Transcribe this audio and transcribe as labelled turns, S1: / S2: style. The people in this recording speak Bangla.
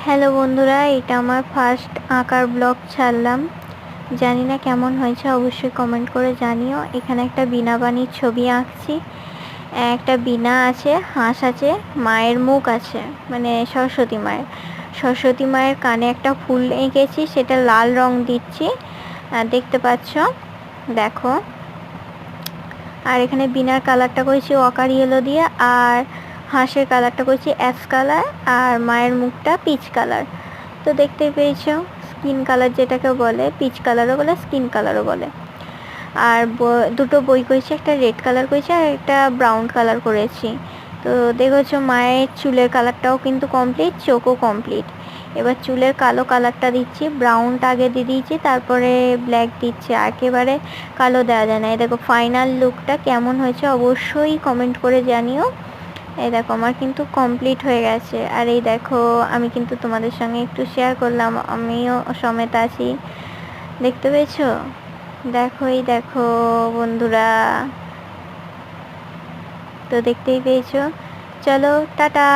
S1: হ্যালো বন্ধুরা, এটা আমার ফার্স্ট আঁকার ব্লগ ছাড়লাম। জানি না কেমন হয়েছে, অবশ্যই কমেন্ট করে জানিও। এখানে একটা বীণা বাণীর ছবি আঁকছি। একটা বীণা আছে, হাঁস আছে, মায়ের মুখ আছে, মানে সরস্বতী মায়ের কানে একটা ফুল এঁকেছি, সেটা লাল রং দিচ্ছি, দেখতে পাচ্ছ, দেখো। আর এখানে বীণার কালারটা করেছি অকার ইয়েলো দিয়ে, আর হাঁসের কালারটা করেছি অ্যাশ কালার, আর মায়ের মুখটা পিচ কালার। তো দেখতেই পেয়েছো, স্কিন কালার যেটাকে বলে, পিচ কালারও বলে, স্কিন কালারও বলে। আর দুটো বই করেছি, একটা রেড কালার করেছি আর একটা ব্রাউন কালার করেছি। তো দেখেছো মায়ের চুলের কালারটাও কিন্তু কমপ্লিট, চোখও কমপ্লিট। এবার চুলের কালো কালারটা দিচ্ছি, ব্রাউনটা আগে দিয়ে দিয়েছি, তারপরে ব্ল্যাক দিচ্ছি, একেবারে কালো দেওয়া যায় না। এই দেখো ফাইনাল লুকটা কেমন হয়েছে অবশ্যই কমেন্ট করে জানিও। এই দেখো আমার কিন্তু কমপ্লিট হয়ে গেছে। আর এই দেখো আমি কিন্তু তোমাদের সঙ্গে একটু শেয়ার করলাম, আমিও সমেত আছি, দেখতে পেয়েছো? দেখো, এই দেখো বন্ধুরা, তো দেখতেই পেয়েছো। চলো টাটা।